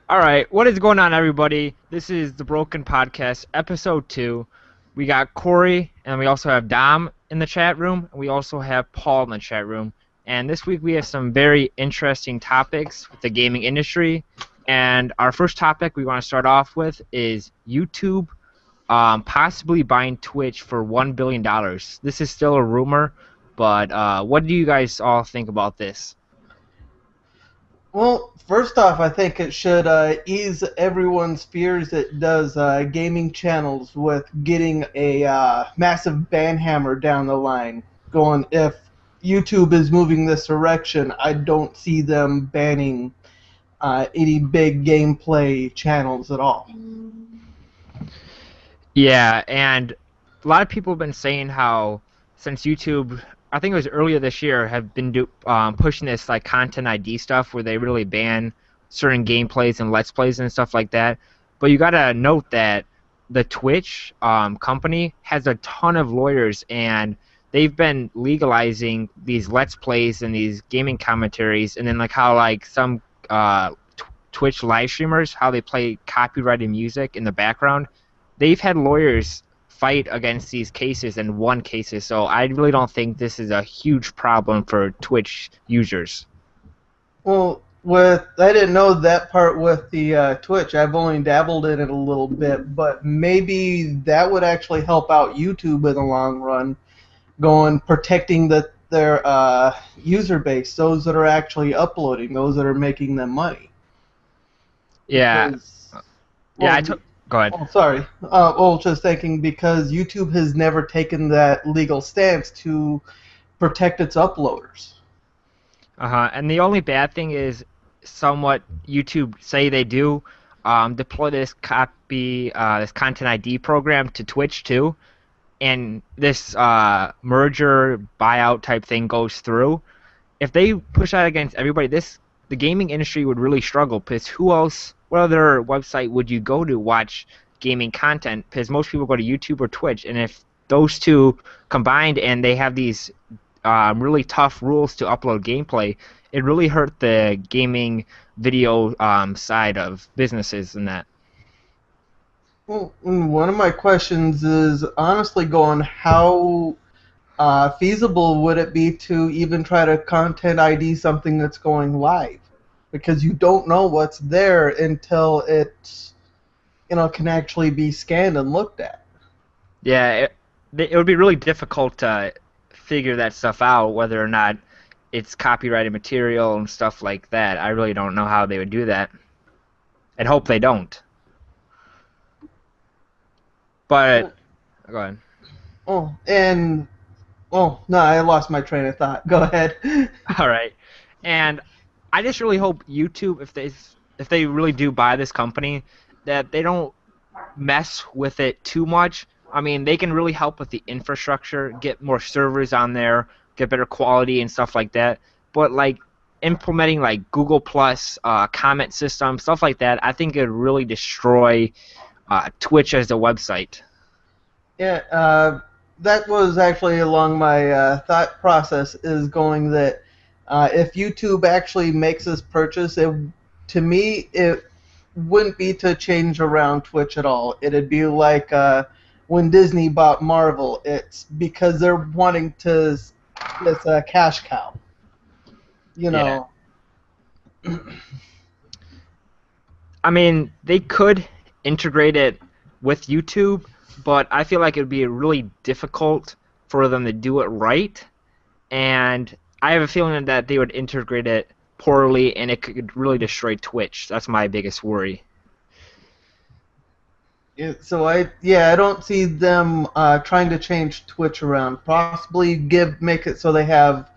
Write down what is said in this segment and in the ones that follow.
All right, what is going on, everybody? This is the Broken Podcast, episode 2. We got Cory, and we also have Dom in the chat room, and we also have Paul in the chat room. And this week we have some very interesting topics with the gaming industry. And our first topic we want to start off with is YouTube possibly buying Twitch for $1 billion. This is still a rumor, but what do you guys all think about this? Well, first off, I think it should ease everyone's fears that does gaming channels with getting a massive ban hammer down the line. Going, if YouTube is moving this direction, I don't see them banning any big gameplay channels at all. Yeah, and a lot of people have been saying how since YouTube, I think it was earlier this year, have been pushing this like content ID stuff where they really ban certain gameplays and let's plays and stuff like that. But you gotta note that the Twitch company has a ton of lawyers, and they've been legalizing these let's plays and these gaming commentaries, and then like how like some Twitch live streamers, how they play copyrighted music in the background. They've had lawyers fight against these cases and won cases, so I really don't think this is a huge problem for Twitch users. Well, I didn't know that part with the Twitch. I've only dabbled in it a little bit, but maybe that would actually help out YouTube in the long run, going protecting their user base, those that are actually uploading, those that are making them money. Yeah, Because, yeah. well, Go ahead. oh, sorry. Well, just thinking because YouTube has never taken that legal stance to protect its uploaders. And the only bad thing is, somewhat YouTube say they do deploy this this content ID program to Twitch too, and this merger buyout type thing goes through. If they push that against everybody, the gaming industry would really struggle, because what other website would you go to watch gaming content? Because most people go to YouTube or Twitch, and if those two combined and they have these really tough rules to upload gameplay, it really hurt the gaming video side of businesses and that. Well, one of my questions is honestly going, how feasible would it be to even try to content ID something that's going live? Because you don't know what's there until it, can actually be scanned and looked at. Yeah, it would be really difficult to figure that stuff out, whether or not it's copyrighted material and stuff like that. I really don't know how they would do that. I'd hope they don't. But go ahead. No, I lost my train of thought. Go ahead. All right, and I just really hope YouTube, if they really do buy this company, that they don't mess with it too much. I mean, they can really help with the infrastructure, get more servers on there, get better quality and stuff like that. But like implementing like Google Plus comment system, stuff like that, I think it would really destroy Twitch as a website. Yeah, that was actually along my thought process, is going that if YouTube actually makes this purchase, to me, it wouldn't be to change around Twitch at all. It'd be like when Disney bought Marvel. It's because they're wanting to, it's a cash cow. You know. Yeah. I mean, they could integrate it with YouTube, but I feel like it would be really difficult for them to do it right, and I have a feeling that they would integrate it poorly, and it could really destroy Twitch. That's my biggest worry. So I don't see them trying to change Twitch around. Possibly make it so they have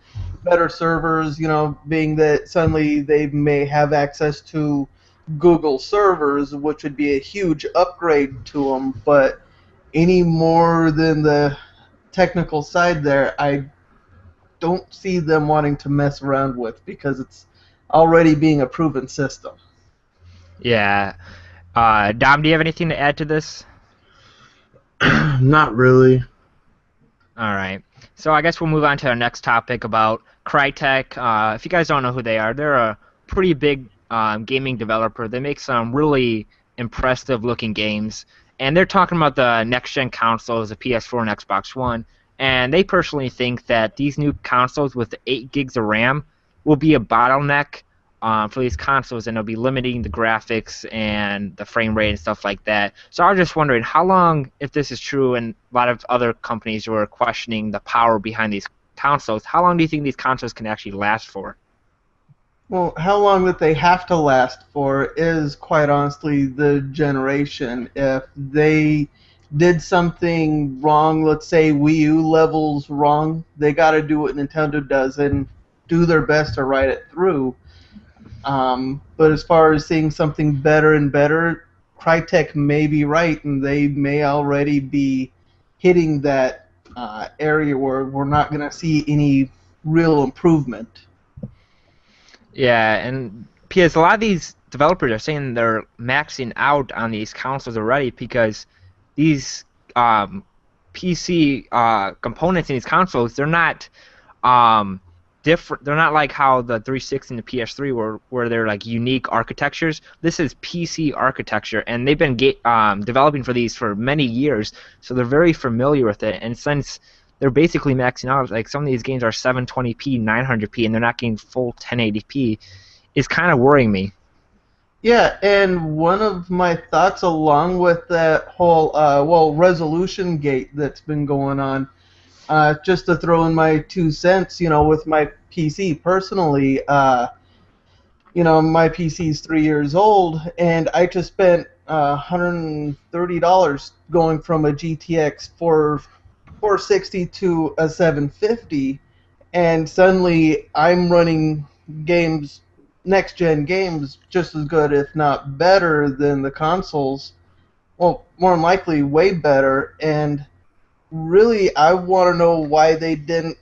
better servers. Being that suddenly they may have access to Google servers, which would be a huge upgrade to them. But any more than the technical side there, I don't see them wanting to mess around with, because it's already being a proven system. Yeah. Dom, do you have anything to add to this? Not really. All right. So I guess we'll move on to our next topic about Crytek. If you guys don't know who they are, they're a pretty big gaming developer. They make some really impressive looking games, and they're talking about the next gen consoles, the PS4 and Xbox One. And they personally think that these new consoles with the 8 gigs of RAM will be a bottleneck for these consoles, and it'll be limiting the graphics and the frame rate and stuff like that. So I was just wondering, how long, if this is true, and a lot of other companies were questioning the power behind these consoles, how long do you think these consoles can actually last for? Well, how long that they have to last for is quite honestly the generation. If they did something wrong, let's say Wii U levels wrong, they got to do what Nintendo does and do their best to ride it through. But as far as seeing something better and better, Crytek may be right, and they may already be hitting that area where we're not going to see any real improvement. Yeah, and because a lot of these developers are saying they're maxing out on these consoles already because these um, PC components in these consoles, they're not um, different. They're not like how the 360 and the PS3 were, where they're like unique architectures. This is PC architecture, and they've been developing for these for many years, so they're very familiar with it. And since they're basically maxing out, like some of these games are 720p, 900p, and they're not getting full 1080p, is kind of worrying me. Yeah, and one of my thoughts along with that whole, resolution gate that's been going on, just to throw in my 2 cents, with my PC personally, my PC is 3 years old, and I just spent $130 going from a GTX 460 to a 750, and suddenly I'm running games, next gen games, just as good, if not better, than the consoles. Well, more than likely, way better. And really, I want to know why they didn't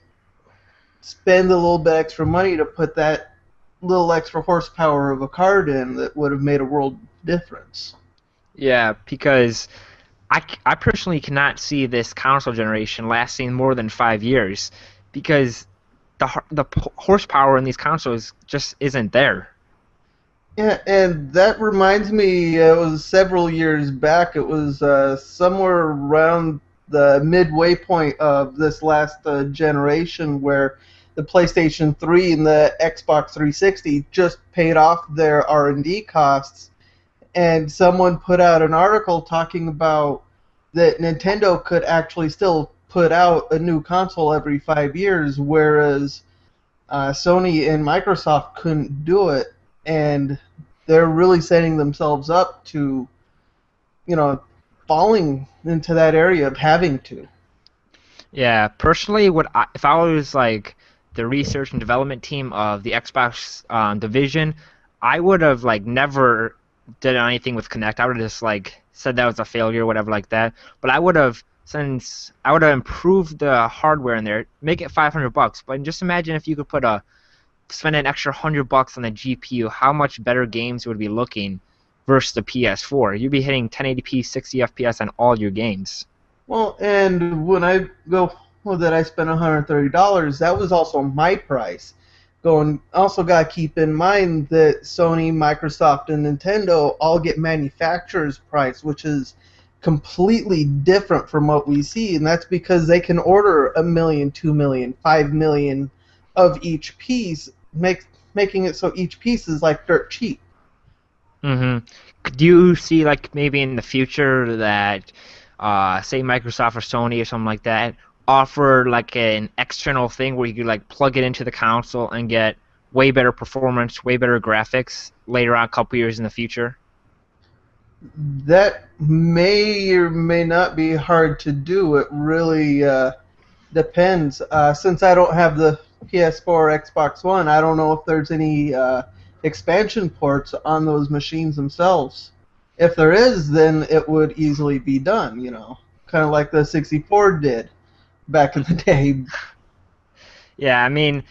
spend a little bit extra money to put that little extra horsepower of a card in that would have made a world difference. Yeah, because I personally cannot see this console generation lasting more than 5 years because the horsepower in these consoles just isn't there. Yeah, and that reminds me, it was several years back. It was somewhere around the midway point of this last generation where the PlayStation 3 and the Xbox 360 just paid off their R&D costs, and someone put out an article talking about that Nintendo could actually still put out a new console every 5 years, whereas Sony and Microsoft couldn't do it, and they're really setting themselves up to, you know, falling into that area of having to. Yeah, personally, if I was like the research and development team of the Xbox division, I would have like never did anything with Connect. I would have just like said that was a failure, whatever like that. But I would have, since I would have improved the hardware in there, make it $500. But just imagine if you could spend an extra $100 on the GPU, how much better games would be looking versus the PS4. You'd be hitting 1080p, 60 FPS on all your games. Well, and when I go, well, that I spent $130, that was also my price. Going, also got to keep in mind that Sony, Microsoft, and Nintendo all get manufacturer's price, which is completely different from what we see, and that's because they can order 1 million, 2 million, 5 million of each piece, making it so each piece is like dirt cheap. hmm Do you see like maybe in the future that, say Microsoft or Sony or something like that, offer like an external thing where you could like plug it into the console and get way better performance, way better graphics later on, a couple years in the future? That may or may not be hard to do. It really depends. Since I don't have the PS4 or Xbox One, I don't know if there's any expansion ports on those machines themselves. If there is, then it would easily be done, kind of like the 64 did back in the day. Yeah, I mean,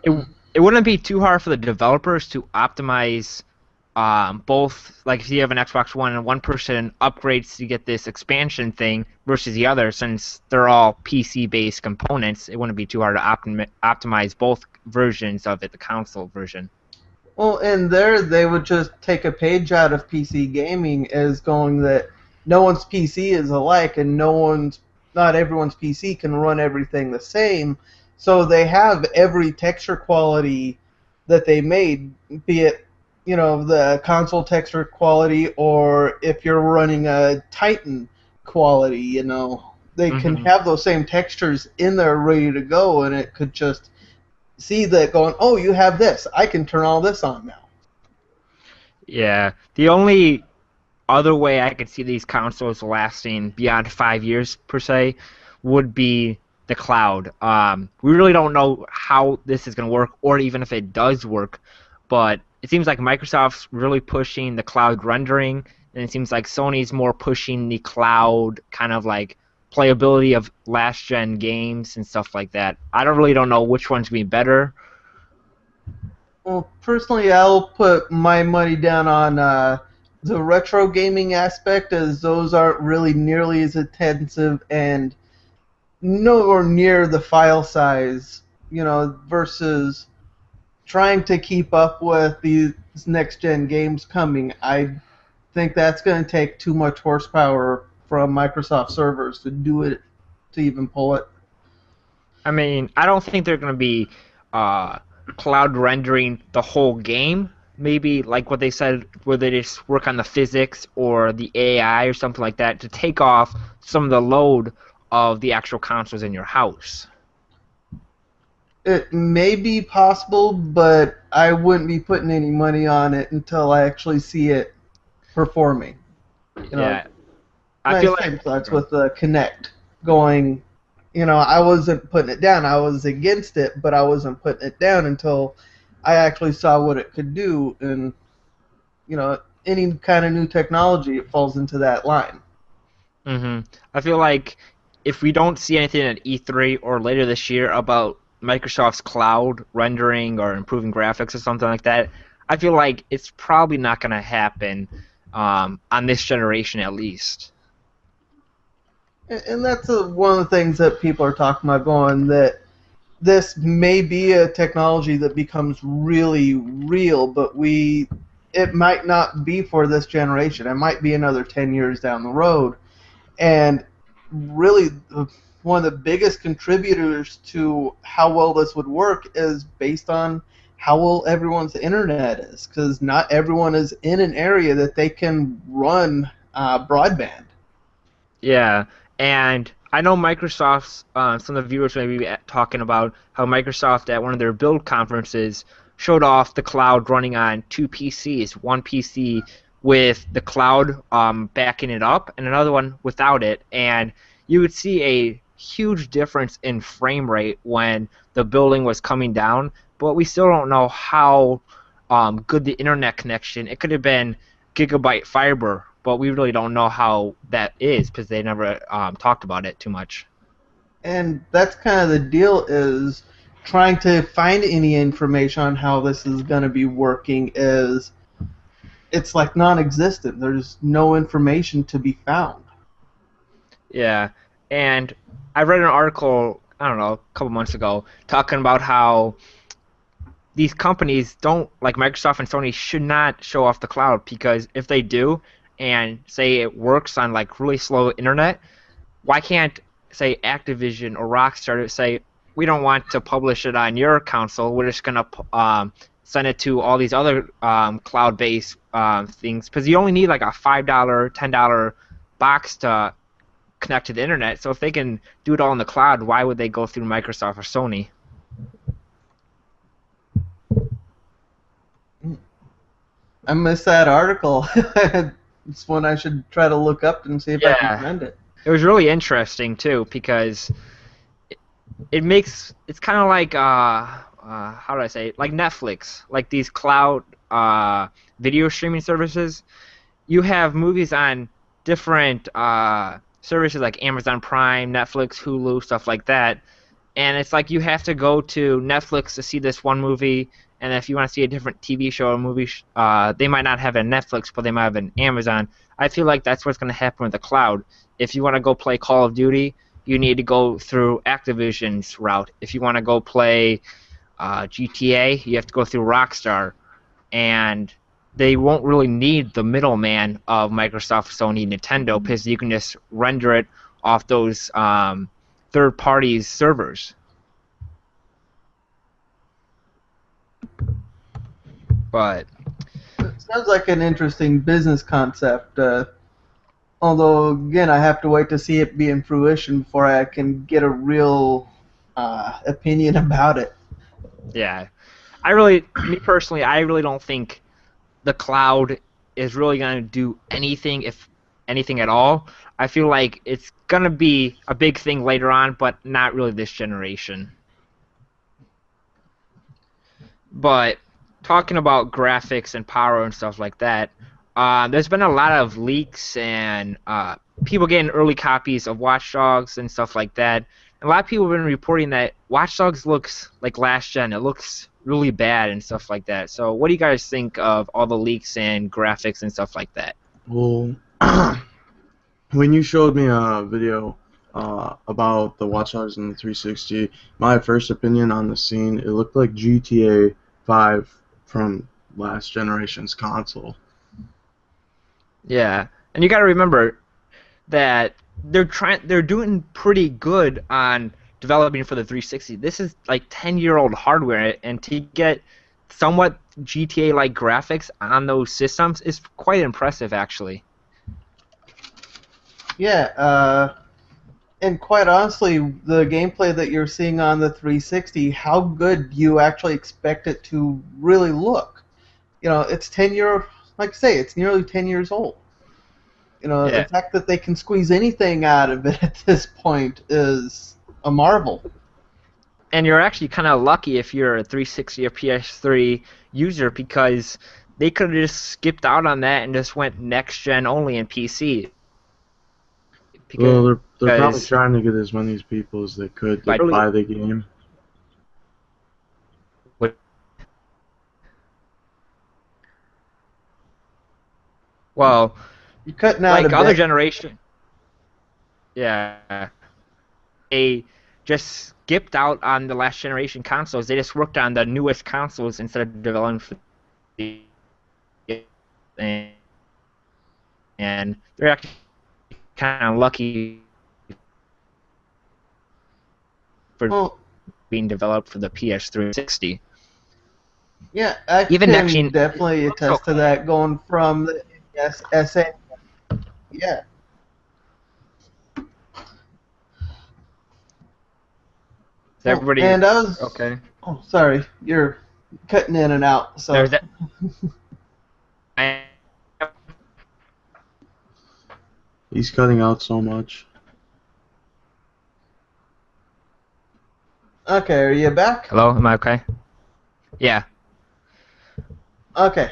it it wouldn't be too hard for the developers to optimize both, like if you have an Xbox One and one person upgrades to get this expansion thing versus the other, since they're all PC based components, it wouldn't be too hard to optimize both versions of it, the console version. Well, and there they would just take a page out of PC gaming as going that no one's PC is alike, and not everyone's PC can run everything the same. So they have every texture quality that they made, be it the console texture quality, or if you're running a Titan quality, they can Hmm. have those same textures in there ready to go, and it could just see that going, oh, you have this, I can turn all this on now. Yeah, the only other way I could see these consoles lasting beyond 5 years per se would be the cloud. We really don't know how this is going to work, or even if it does work, but it seems like Microsoft's really pushing the cloud rendering, and it seems like Sony's more pushing the cloud kind of like playability of last gen games and stuff like that. I don't know which one's going to be better. Well, personally, I'll put my money down on the retro gaming aspect, as those aren't really nearly as intensive and nowhere near the file size, versus trying to keep up with these next gen games coming. I think that's going to take too much horsepower from Microsoft servers to do it, to even pull it. I mean, I don't think they're going to be uh, cloud rendering the whole game. Maybe like what they said, where they just work on the physics or the AI or something like that to take off some of the load of the actual consoles in your house. It may be possible, but I wouldn't be putting any money on it until I actually see it performing. You know, Yeah, I my feel same thoughts like. with the Connect going. I wasn't putting it down. I was against it, but I wasn't putting it down until I actually saw what it could do. And any kind of new technology, it falls into that line. I feel like if we don't see anything at E3 or later this year about Microsoft's cloud rendering or improving graphics or something like that, I feel like it's probably not going to happen on this generation at least. And that's one of the things that people are talking about, going that this may be a technology that becomes really real, but it might not be for this generation. It might be another 10 years down the road. And really, one of the biggest contributors to how well this would work is based on how well everyone's internet is, because not everyone is in an area that they can run broadband. Yeah, and I know Microsoft's some of the viewers may be talking about how Microsoft at one of their build conferences showed off the cloud running on two PCs, one PC with the cloud backing it up and another one without it, and you would see a huge difference in frame rate when the building was coming down, but we still don't know how good the internet connection. It could have been gigabyte fiber, but we really don't know how that is because they never talked about it too much. And that's kind of the deal, is trying to find any information on how this is going to be working is it's like non-existent. There's no information to be found. Yeah, and I read an article, I don't know, a couple months ago, talking about how these companies don't, like Microsoft and Sony, should not show off the cloud because if they do, and say it works on like really slow internet, why can't say Activision or Rockstar say we don't want to publish it on your console? We're just gonna send it to all these other cloud-based things because you only need like a $5, $10 box to connect to the internet. So if they can do it all in the cloud, why would they go through Microsoft or Sony? I missed that article. It's one I should try to look up and see if I can Yeah, find it. it was really interesting too because it makes it's kind of like how do I say it? Like Netflix, like these cloud video streaming services. You have movies on different services like Amazon Prime, Netflix, Hulu, stuff like that, and it's like you have to go to Netflix to see this one movie, And if you want to see a different TV show or movie, they might not have it on Netflix, but they might have it on Amazon. I feel like that's what's going to happen with the cloud. If you want to go play Call of Duty, you need to go through Activision's route. If you want to go play GTA, you have to go through Rockstar, and they won't really need the middleman of Microsoft, Sony, Nintendo, because you can just render it off those third parties servers. But It sounds like an interesting business concept. Although, again, I have to wait to see it be in fruition before I can get a real opinion about it. yeah, me personally, I really don't think the cloud is really going to do anything, if anything at all. I feel like it's going to be a big thing later on, but not really this generation. But talking about graphics and power and stuff like that, there's been a lot of leaks and people getting early copies of Watch Dogs and stuff like that. And a lot of people have been reporting that Watch Dogs looks like last gen. It looks really bad and stuff like that. So what do you guys think of all the leaks and graphics and stuff like that? Well, when you showed me a video about the Watch Dogs and the 360, my first opinion on the scene, it looked like GTA 5 from last generation's console. Yeah, and you got to remember that they're doing pretty good on developing for the 360. This is like 10-year-old hardware, and to get somewhat GTA-like graphics on those systems is quite impressive, actually. Yeah, and quite honestly, the gameplay that you're seeing on the 360, how good do you actually expect it to really look? You know, it's like I say, it's nearly 10 years old. You know, Yeah. the fact that they can squeeze anything out of it at this point is a marvel. And you're actually kind of lucky if you're a 360 or PS3 user, because they could have just skipped out on that and just went next gen only in PC. Well, they're probably Because trying to get as many people as they could to buy the game. well, You're cutting out like a other bit. generation, yeah, they just skipped out on the last generation consoles. They just worked on the newest consoles instead of developing for the and they're actually kind of lucky for Well, being developed for the PS360. yeah, I Even can next gen, definitely attest to that going from the SA. Yeah. Well, everybody. and I was. Okay. Oh, sorry, you're cutting in and out. So. There's that. I, He's cutting out so much. Okay, are you back? hello, am I okay? Yeah. Okay.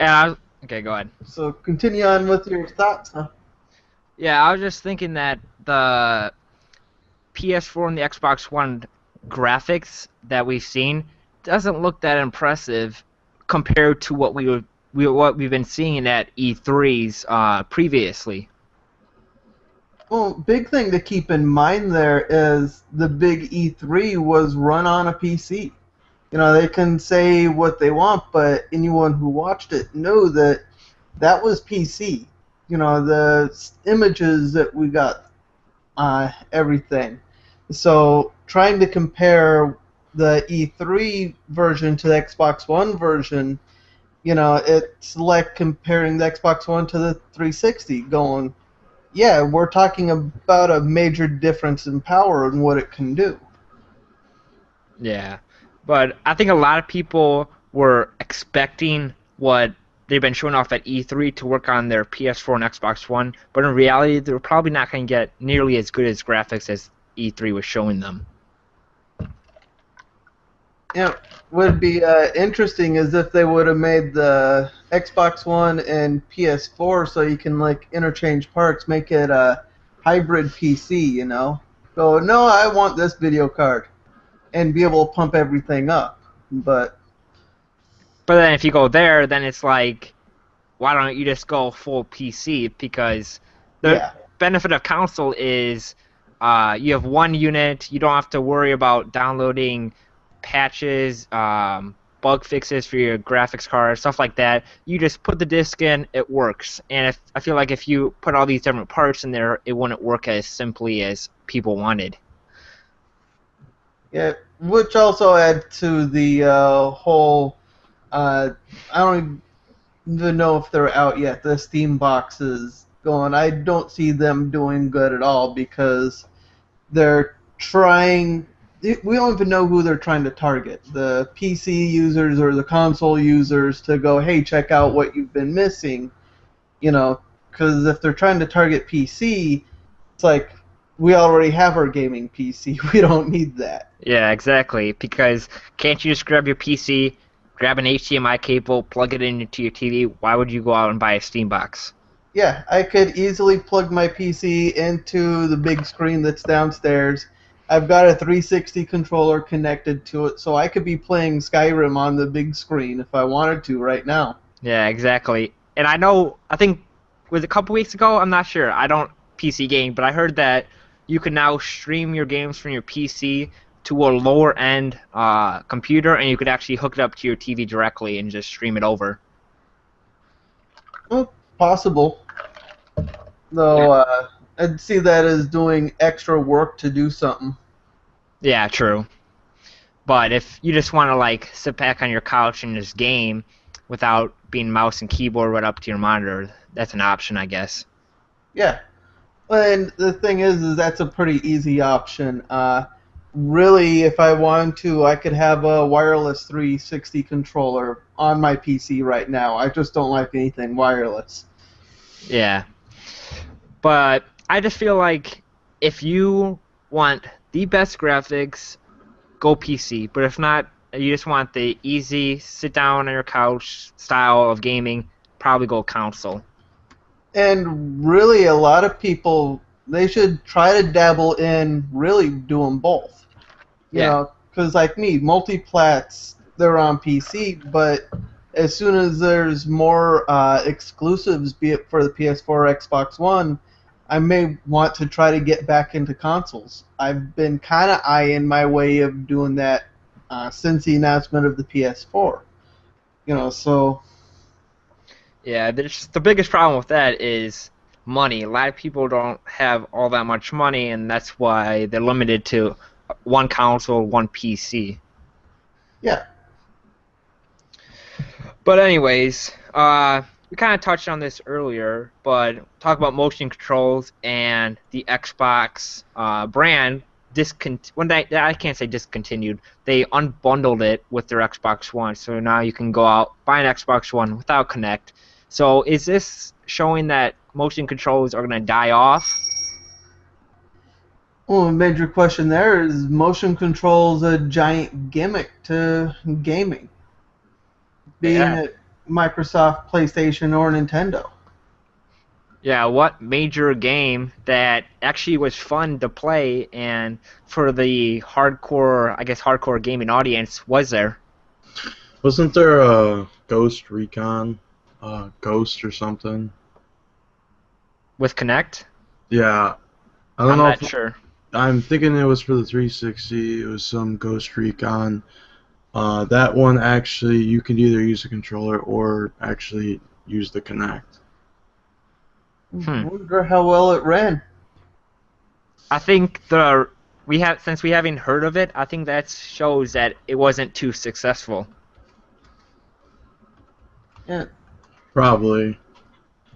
Okay, go ahead. So continue on with your thoughts, huh? Yeah, I was just thinking that the PS4 and the Xbox One graphics that we've seen doesn't look that impressive compared to what what we've been seeing at E3s previously. Well, big thing to keep in mind there is the big E3 was run on a PC. You know, they can say what they want, but anyone who watched it know that that was PC. You know, the images that we got, everything. So trying to compare the E3 version to the Xbox One version, you know, it's like comparing the Xbox One to the 360, going, yeah, we're talking about a major difference in power and what it can do. Yeah, but I think a lot of people were expecting what they've been showing off at E3 to work on their PS4 and Xbox One, but in reality, they're probably not going to get nearly as good as graphics as E3 was showing them. Yeah, would be interesting is if they would have made the Xbox One and PS4 so you can like interchange parts, make it a hybrid PC, you know. Go, no, I want this video card, and be able to pump everything up. But But then if you go there, then it's like, why don't you just go full PC? Because the Yeah. benefit of console is you have one unit. You don't have to worry about downloading patches, bug fixes for your graphics card, stuff like that. You just put the disc in, it works. And I feel like if you put all these different parts in there, it wouldn't work as simply as people wanted. Yeah, which also add to the whole. Uh, I don't even know if they're out yet. The Steam boxes going. I don't see them doing good at all because they're trying. We don't even know who they're trying to target. The PC users or the console users to go, hey, check out what you've been missing. You know, because if they're trying to target PC, it's like we already have our gaming PC. We don't need that. Yeah, exactly. Because can't you just grab your PC, grab an HDMI cable, plug it into your TV? Why would you go out and buy a Steam box? Yeah, I could easily plug my PC into the big screen that's downstairs. I've got a 360 controller connected to it, so I could be playing Skyrim on the big screen if I wanted to right now. Yeah, exactly. And I think, was it a couple weeks ago? I'm not sure. I don't PC game, but I heard that you can now stream your games from your PC to a lower end computer, and you could actually hook it up to your TV directly and just stream it over. Well, possible. Though I'd see that as doing extra work to do something. Yeah, true. But if you just want to like sit back on your couch and just game without being mouse and keyboard right up to your monitor, that's an option, I guess. Yeah. And the thing is that's a pretty easy option. Really, if I wanted to, I could have a wireless 360 controller on my PC right now. I just don't like anything wireless. Yeah. But I just feel like if you want the best graphics, go PC. But if not, you just want the easy sit down on your couch style of gaming, probably go console. And really, a lot of people, they should try to dabble in really doing both. You Yeah. know, because like me, multiplats, they're on PC, but as soon as there's more exclusives, be it for the PS4 or Xbox One, I may want to try to get back into consoles. I've been kind of eyeing my way of doing that since the announcement of the PS4. You know, so Yeah, the biggest problem with that is money. A lot of people don't have all that much money, and that's why they're limited to one console, one PC. yeah. But anyways, we kind of touched on this earlier, but talk about motion controls and the Xbox brand. I can't say discontinued. They unbundled it with their Xbox One, so now you can go out buy an Xbox One without Kinect. So is this showing that motion controls are going to die off? Well, a major question there is motion controls a giant gimmick to gaming, being Yeah. it Microsoft, PlayStation, or Nintendo. Yeah, what major game that actually was fun to play and for the hardcore, I guess hardcore gaming audience was there Wasn't there a Ghost Recon, Ghost or something? with Kinect? Yeah, I don't I'm know not if sure. I'm thinking it was for the 360. It was some Ghost Recon. That one actually, you can either use the controller or actually use the Kinect. Hmm. Wonder how well it ran. I think since we haven't heard of it, I think that shows that it wasn't too successful. Yeah. Probably.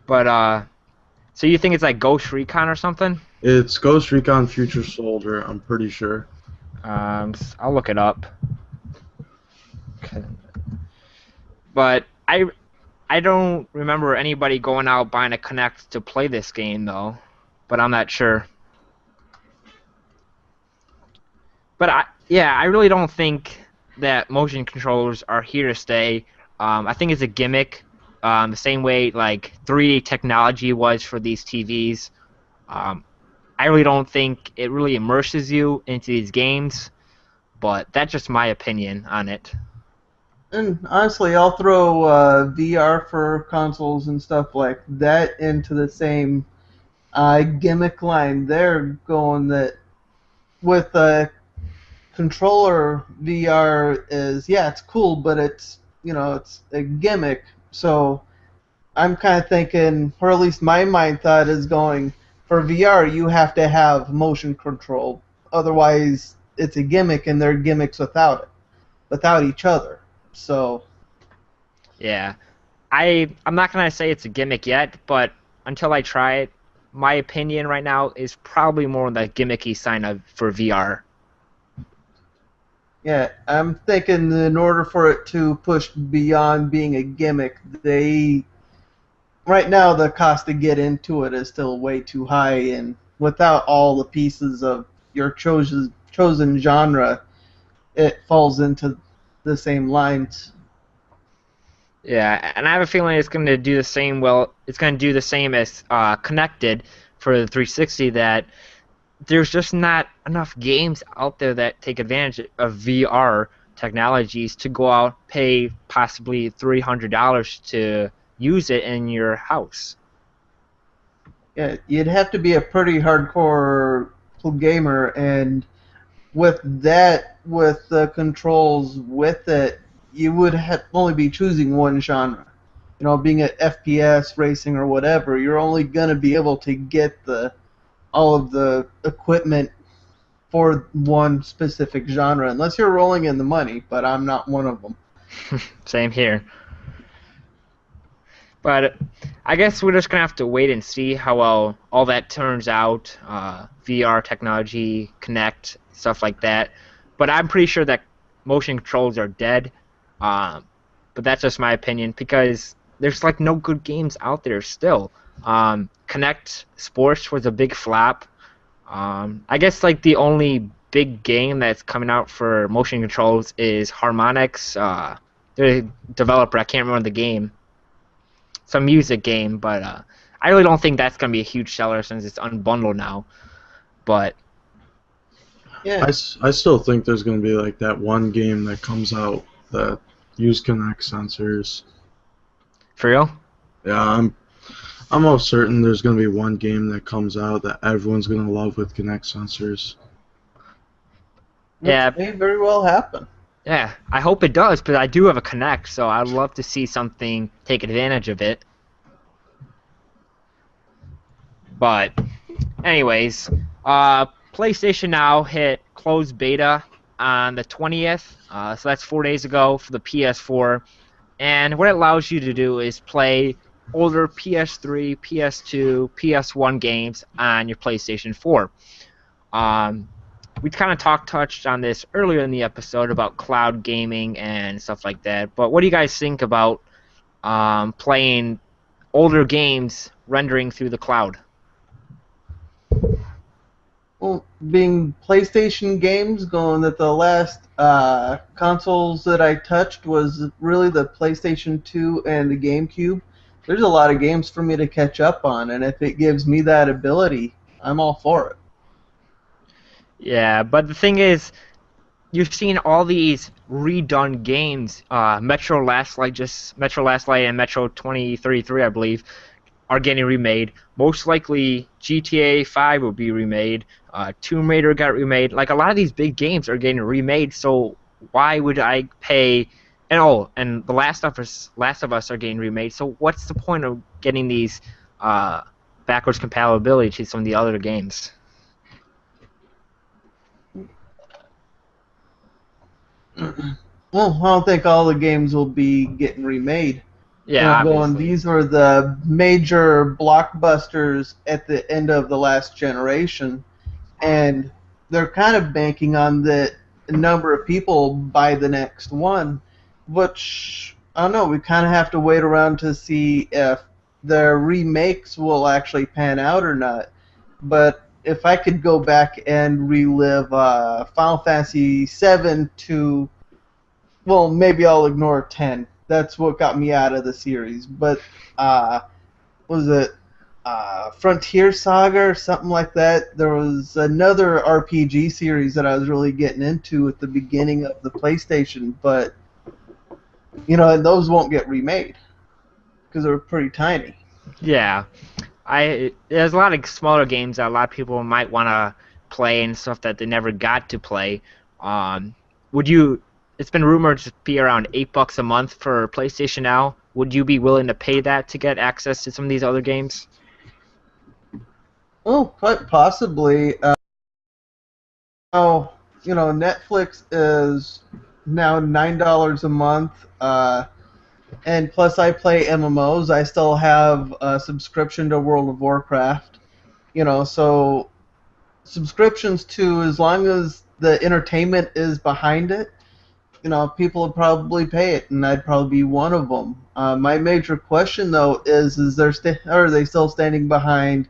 But so you think it's like Ghost Recon or something? It's Ghost Recon Future Soldier, I'm pretty sure. I'll look it up. Okay. But I don't remember anybody going out buying a Kinect to play this game though, but I'm not sure. But I really don't think that motion controllers are here to stay. I think it's a gimmick, the same way like 3D technology was for these TVs. I really don't think it really immerses you into these games, but that's just my opinion on it. And honestly, I'll throw VR for consoles and stuff like that into the same gimmick line. They're going that with a controller VR is, yeah, it's cool, but it's, it's a gimmick. So I'm kind of thinking, or at least my mind thought is going, for VR you have to have motion control, otherwise it's a gimmick, and they're gimmicks without each other. So Yeah. I'm not gonna say it's a gimmick yet, but until I try it, my opinion right now is probably more on the gimmicky side of for VR. yeah, I'm thinking in order for it to push beyond being a gimmick, they right now the cost to get into it is still way too high, and without all the pieces of your chosen genre, it falls into the same lines. Yeah, and I have a feeling it's going to do the same. Well, it's going to do the same as Connected for the 360. That there's just not enough games out there that take advantage of VR technologies to go out pay possibly $300 to use it in your house. Yeah, you'd have to be a pretty hardcore gamer, and with that, with the controls with it, you would only be choosing one genre. Being an FPS racing or whatever, you're only gonna be able to get the all of the equipment for one specific genre, unless you're rolling in the money. But I'm not one of them. Same here. But I guess we're just gonna have to wait and see how well all that turns out. VR technology, Connect, stuff like that. But I'm pretty sure that motion controls are dead. Um, but that's just my opinion because there's like no good games out there still. Connect Sports was a big flop. I guess like the only big game that's coming out for motion controls is Harmonix. The developer, I can't remember the game. Some music game, but I really don't think that's gonna be a huge seller since it's unbundled now. But Yeah, I still think there's going to be like that one game that comes out that use Kinect sensors. for real, Yeah, I'm almost certain there's going to be one game that comes out that everyone's going to love with Kinect sensors. which yeah, may very well happen. yeah. I hope it does, but I do have a Connect, so I'd love to see something take advantage of it. But anyways, PlayStation Now hit closed beta on the 20th, so that's 4 days ago for the PS4. And what it allows you to do is play older PS3, PS2, PS1 games on your PlayStation 4. We kind of touched on this earlier in the episode about cloud gaming and stuff like that. But what do you guys think about playing older games rendering through the cloud? Well, being PlayStation games, going that the last consoles that I touched was really the PlayStation 2 and the GameCube. There's a lot of games for me to catch up on, and if it gives me that ability, I'm all for it. Yeah, but the thing is, you're seeing all these redone games. Metro Last Light and Metro 2033, I believe, are getting remade. Most likely, GTA 5 will be remade. Tomb Raider got remade. Like a lot of these big games are getting remade. So why would I pay? And the Last of Us are getting remade. So what's the point of getting these backwards compatibility to some of the other games? Well, I don't think all the games will be getting remade. Yeah, obviously. These were the major blockbusters at the end of the last generation, and they're kind of banking on the number of people buy the next one, which, I don't know, we kind of have to wait around to see if the remakes will actually pan out or not. But if I could go back and relive Final Fantasy 7 to, well, maybe I'll ignore 10. That's what got me out of the series. But was it Frontier Saga or something like that? There was another RPG series that I was really getting into at the beginning of the PlayStation, but And those won't get remade because they're pretty tiny. Yeah, there's a lot of smaller games that a lot of people might want to play and stuff that they never got to play. Um, would you? It's been rumored to be around $8 a month for PlayStation Now. Would you be willing to pay that to get access to some of these other games? Oh, quite possibly. Oh, Netflix is now $9 a month, and plus I play MMOs. I still have a subscription to World of Warcraft. So subscriptions to, as long as the entertainment is behind it, people would probably pay it, and I'd probably be one of them. My major question though is are they still standing behind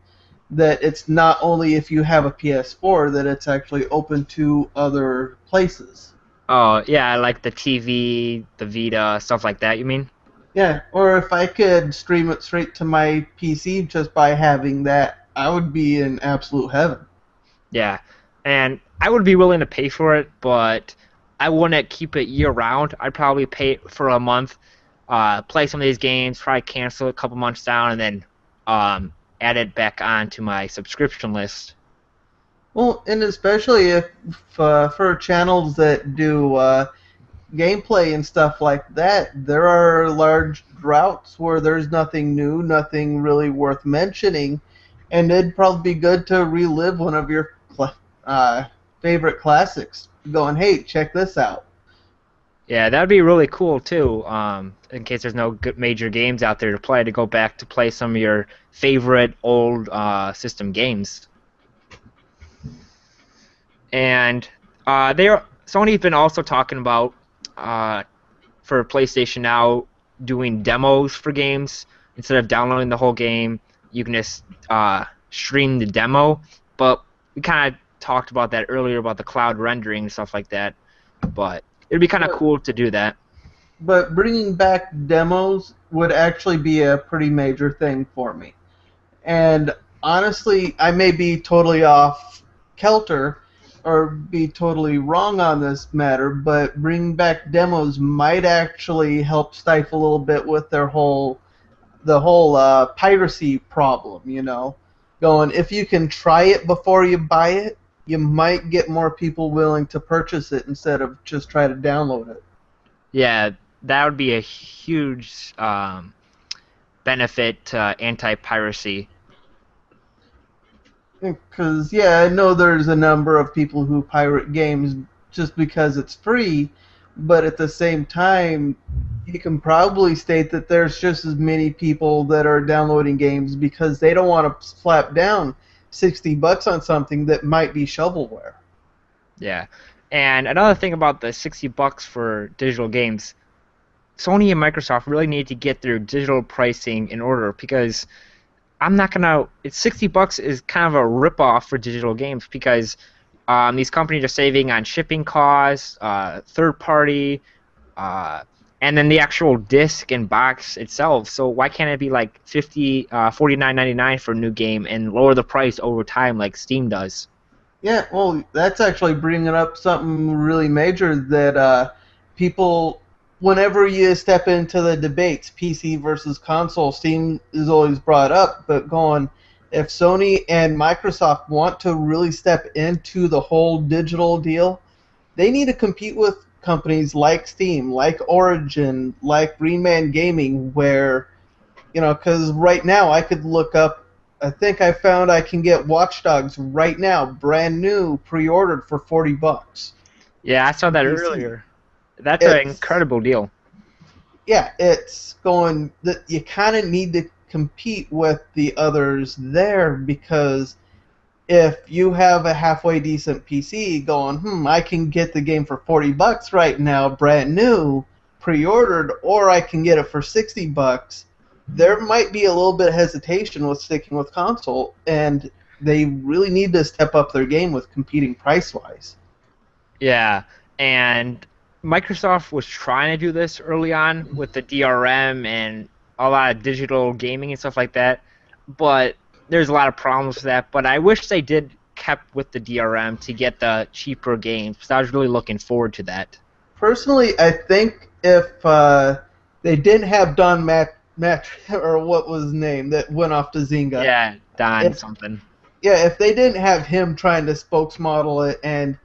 that it's not only if you have a PS4 that it's actually open to other places? Oh, yeah, like the TV, the Vita, stuff like that, you mean? Yeah, or if I could stream it straight to my PC just by having that, I would be in absolute heaven. Yeah. And I would be willing to pay for it, but I wouldn't keep it year round. I'd probably pay it for a month, play some of these games, probably cancel it a couple months down, and then add it back on to my subscription list. Well, and especially if for channels that do gameplay and stuff like that, there are large droughts where there's nothing new, nothing really worth mentioning, and it'd probably be good to relive one of your uh, favorite classics. Going, hey, check this out. Yeah, that'd be really cool too. In case there's no good major games out there to play, to go back to play some of your favorite old system games. And Sony's been also talking about uh, for PlayStation Now doing demos for games instead of downloading the whole game. You can just stream the demo. But we kind of talked about that earlier about the cloud rendering and stuff like that. But it'd be kind of cool to do that. But bringing back demos would actually be a pretty major thing for me. And honestly, I may be totally off kilter or be totally wrong on this matter, but bringing back demos might actually help stifle a little bit with the whole piracy problem. Going, if you can try it before you buy it, you might get more people willing to purchase it instead of just try to download it. Yeah, that would be a huge benefit to anti-piracy. Because, yeah, I know there's a number of people who pirate games just because it's free, but at the same time, you can probably state that there's just as many people that are downloading games because they don't want to slap down $60 on something that might be shovelware. Yeah. And another thing about the $60 for digital games, Sony and Microsoft really need to get their digital pricing in order because I'm not gonna. It's $60 is kind of a ripoff for digital games because these companies are saving on shipping costs, third party, uh, and then the actual disc and box itself. So why can't it be like 49.99 for a new game and lower the price over time like Steam does? Yeah, well, that's actually bringing up something really major that people, whenever you step into the debates, PC versus console, Steam is always brought up, but going, if Sony and Microsoft want to really step into the whole digital deal, they need to compete with companies like Steam, like Origin, like Green Man Gaming, where, because right now I could look up, I think I found I can get Watch Dogs right now, brand new, pre-ordered for $40. Yeah, I saw that PC. earlier. That's an It's incredible deal. Yeah, it's going that you kind of need to compete with the others there because if you have a halfway decent PC going, I can get the game for $40 right now, brand new, pre-ordered, or I can get it for $60. There might be a little bit of hesitation with sticking with console, and they really need to step up their game with competing price-wise. Yeah, and Microsoft was trying to do this early on with the DRM and a lot of digital gaming and stuff like that, but there's a lot of problems with that. But I wish they did kept with the DRM to get the cheaper games because I was really looking forward to that. Personally, I think if they didn't have Don Matt or what was his name that went off to Zynga, Yeah, Don if something. yeah, if they didn't have him trying to spokesmodel it and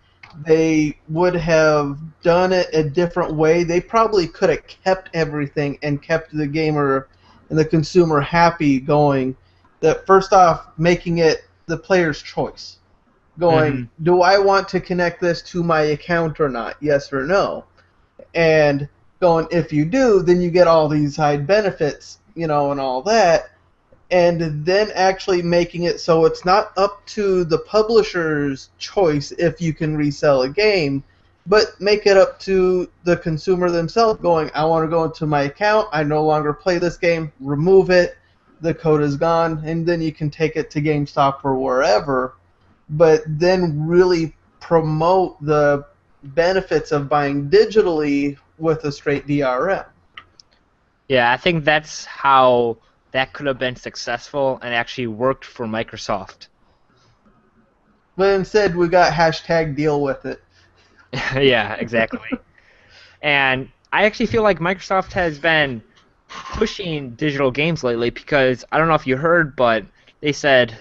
they would have done it a different way, they probably could have kept everything and kept the gamer and the consumer happy going. That first off, making it the player's choice. Going, Hmm. do I want to connect this to my account or not? Yes or no? And going, if you do, then you get all these side benefits, and all that, and then actually making it so it's not up to the publisher's choice if you can resell a game, but make it up to the consumer themselves going, I want to go into my account, I no longer play this game, remove it, the code is gone, and then you can take it to GameStop or wherever, but then really promote the benefits of buying digitally with a straight DRM. Yeah, I think that's how that could have been successful and actually worked for Microsoft. But instead, we got hashtag deal with it. Yeah, exactly. And I actually feel like Microsoft has been pushing digital games lately because I don't know if you heard, but they said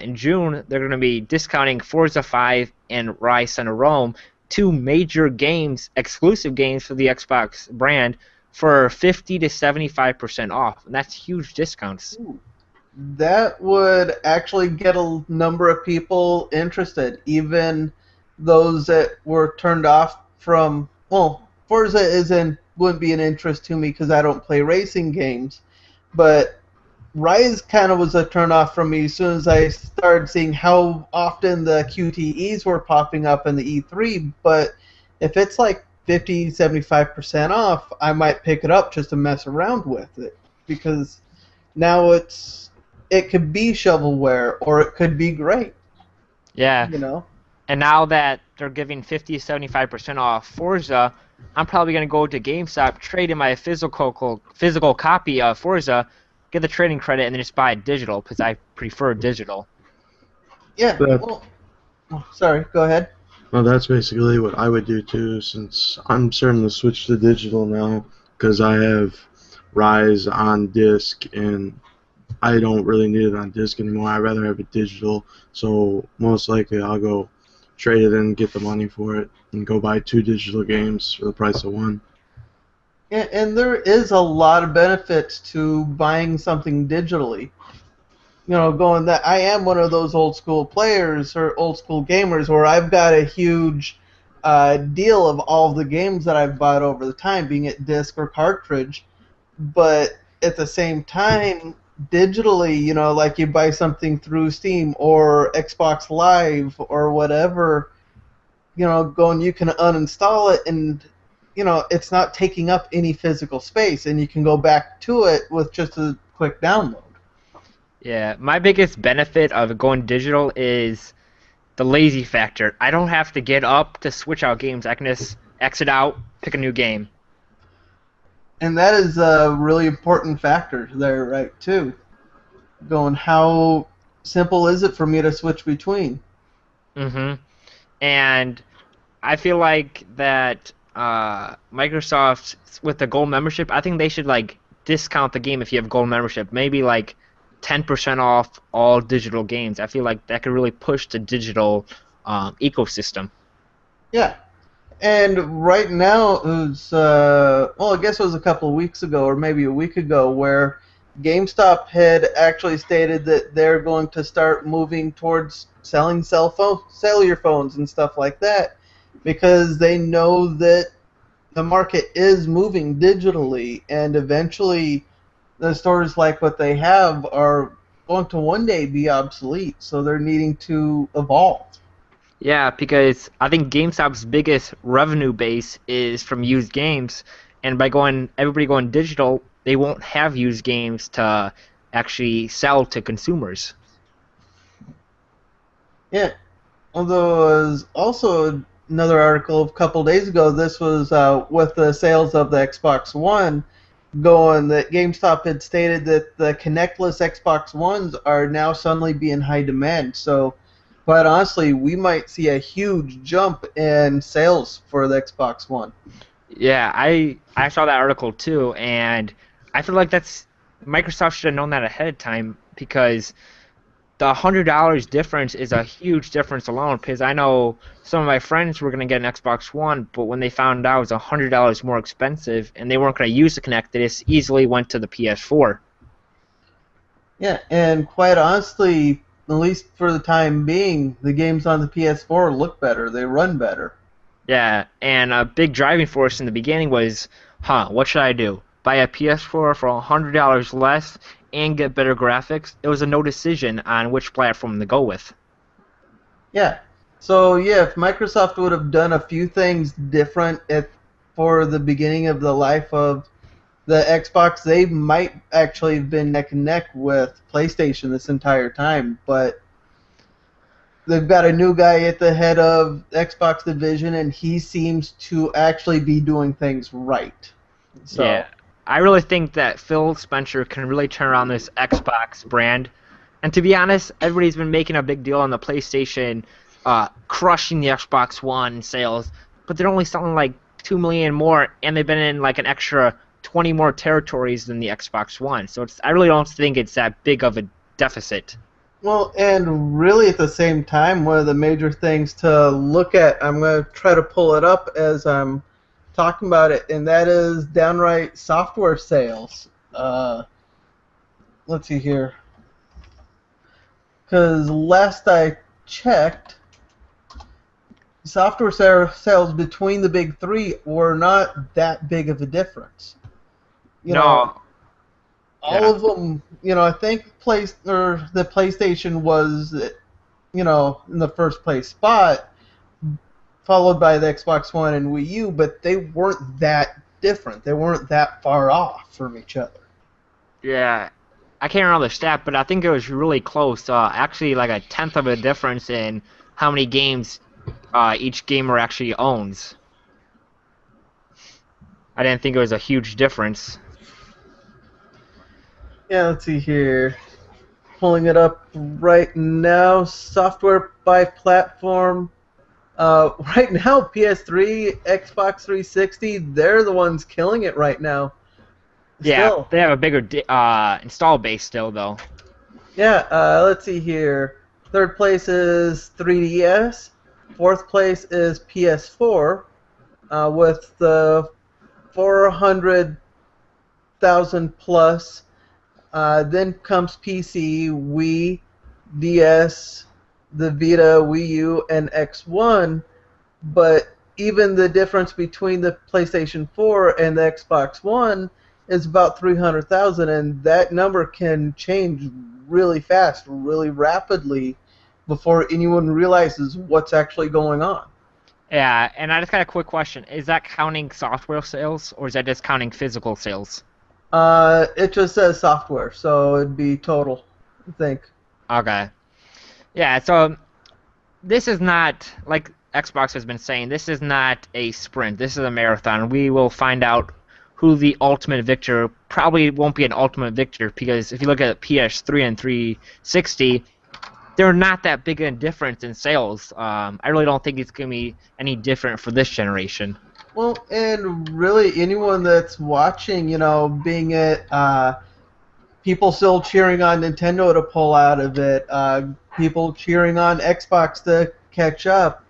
in June they're going to be discounting Forza 5 and Rise Son of Rome, two major games, exclusive games for the Xbox brand, for 50 to 75% off. And that's huge discounts. That would actually get a number of people interested, even those that were turned off from. Well, Forza wouldn't be an interest to me because I don't play racing games, but Rise kind of was a turn off from me as soon as I started seeing how often the QTEs were popping up in the E3. But if it's like 50, 75% off, I might pick it up just to mess around with it because now it could be shovelware or it could be great, Yeah. you know. And now that they're giving 50 to 75% off Forza, I'm probably going to go to GameStop, trade in my physical copy of Forza, get the trading credit, and then just buy it digital because I prefer digital. Yeah. That, Well, sorry. Go ahead. well, that's basically what I would do too, since I'm starting to switch to digital now because I have Rise on disc and I don't really need it on disc anymore. I'd rather have it digital. So most likely I'll go trade it in, get the money for it, and go buy two digital games for the price of one. And there is a lot of benefits to buying something digitally. Going that I am one of those old school players or old school gamers where I've got a huge deal of all the games that I've bought over the time, being it disc or cartridge. But at the same time, digitally, like you buy something through Steam or Xbox Live or whatever, going you can uninstall it and it's not taking up any physical space and you can go back to it with just a quick download. Yeah, my biggest benefit of going digital is the lazy factor. I don't have to get up to switch out games. I can just exit out, pick a new game. And that is a really important factor there, right, too. Going, how simple is it for me to switch between? Hmm. And I feel like that Microsoft with the gold membership, I think they should like discount the game if you have gold membership. Maybe like 10% off all digital games. I feel like that could really push the digital ecosystem. Yeah. And right now, it's, well, I guess it was a couple of weeks ago or maybe a week ago where GameStop had actually stated that they're going to start moving towards selling cellular phones and stuff like that because they know that the market is moving digitally and eventually the stores like what they have are going to one day be obsolete, so they're needing to evolve. Yeah, because I think GameStop's biggest revenue base is from used games, and by going everybody going digital, they won't have used games to actually sell to consumers. Yeah. Although there was also another article a couple days ago, this was with the sales of the Xbox One, going that GameStop had stated that the connectless Xbox Ones are now suddenly being high demand. So, quite honestly, we might see a huge jump in sales for the Xbox One. Yeah, I saw that article too, and I feel like that's Microsoft should have known that ahead of time because the $100 difference is a huge difference alone. Because I know some of my friends were gonna get an Xbox One, but when they found out it was $100 more expensive and they weren't gonna use the Kinect, they just easily went to the PS4. Yeah, and quite honestly, at least for the time being, the games on the PS4 look better. They run better. Yeah, and a big driving force in the beginning was, what should I do? Buy a PS4 for $100 less and get better graphics? It was a no decision on which platform to go with. Yeah. So yeah, if Microsoft would have done a few things different for the beginning of the life of the Xbox, they might actually have been neck and neck with PlayStation this entire time. But they've got a new guy at the head of Xbox division, and he seems to actually be doing things right. So Yeah, I really think that Phil Spencer can really turn around this Xbox brand. And to be honest, everybody's been making a big deal on the PlayStation crushing the Xbox One sales, but they're only selling like 2 million more, and they've been in like an extra 20 more territories than the Xbox One. So I really don't think it's that big of a deficit. well, and really at the same time, one of the major things to look at, I'm going to try to pull it up as I'm talking about it, and that is downright software sales. Let's see here. Because last I checked, software sales between the big three were not that big of a difference. You know, No, all yeah. of them. I think the PlayStation was, in the first place spot, followed by the Xbox One and Wii U, but they weren't that different. They weren't that far off from each other. Yeah, I can't remember the stat, but I think it was really close. Actually, like a tenth of a difference in how many games each gamer actually owns. I didn't think it was a huge difference. Yeah, let's see here. Pulling it up right now. Software by platform. Right now, PS3, Xbox 360, they're the ones killing it right now. Yeah, Still. they have a bigger install base still, though. Yeah, let's see here. Third place is 3DS. Fourth place is PS4 with the 400,000 plus. Then comes PC, Wii, DS, the Vita, Wii U, and X1. But even the difference between the PlayStation 4 and the Xbox One is about 300,000, and that number can change really fast, really rapidly, before anyone realizes what's actually going on. Yeah, and I just got a quick question. Is that counting software sales, or is that just counting physical sales? It just says software, so it'd be total, I think. Okay. Yeah, so this is not, like Xbox has been saying, this is not a sprint. This is a marathon. We will find out who the ultimate victor probably won't be an ultimate victor because if you look at PS3 and 360, they're not that big a difference in sales. I really don't think it's going to be any different for this generation. Well, and really anyone that's watching, being it people still cheering on Nintendo to pull out of it, people cheering on Xbox to catch up,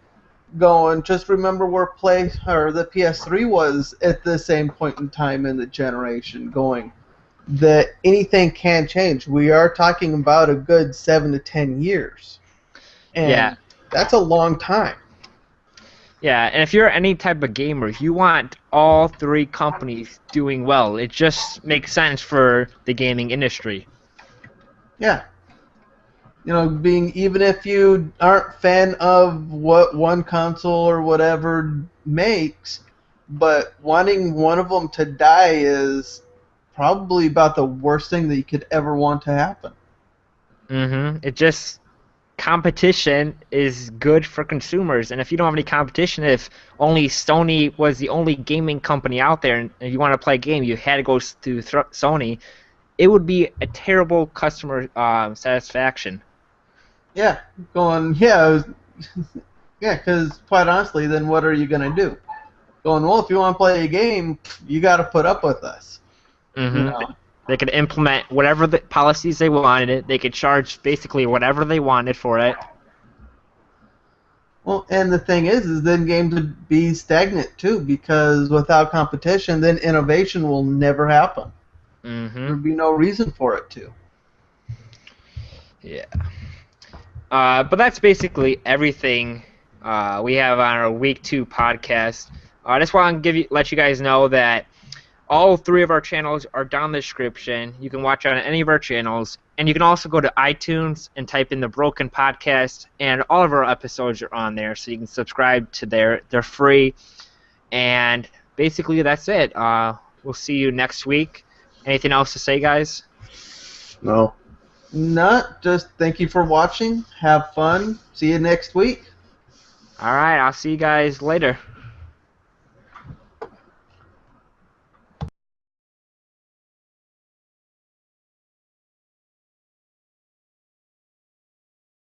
going, just remember where the PS3 was at the same point in time in the generation, going that anything can change. We are talking about a good 7 to 10 years, Yeah, and that's a long time. yeah, and if you're any type of gamer, you want all three companies doing well. It just makes sense for the gaming industry. Yeah. Being even if you aren't fan of what one console or whatever makes, but wanting one of them to die is probably about the worst thing that you could ever want to happen. It just competition is good for consumers, and if you don't have any competition, if only Sony was the only gaming company out there, and if you want to play a game, you had to go through Sony, it would be a terrible customer satisfaction. Yeah, going, yeah, yeah, because quite honestly, then what are you going to do? going, well, if you want to play a game, you got to put up with us. Mm-hmm. You know? They could implement whatever the policies they wanted it. They could charge basically whatever they wanted for it. Well, and the thing is then games would be stagnant too, because without competition, then innovation will never happen. Mm-hmm. There'd be no reason for it to. Yeah. But that's basically everything we have on our week 2 podcast. I just want to let you guys know that all 3 of our channels are down in the description. You can watch on any of our channels, and you can also go to iTunes and type in the Broken Podcast, and all of our episodes are on there, so you can subscribe to there. They're free, and basically that's it. We'll see you next week. Anything else to say, guys? No. Not just thank you for watching. Have fun. See you next week. All right, I'll see you guys later.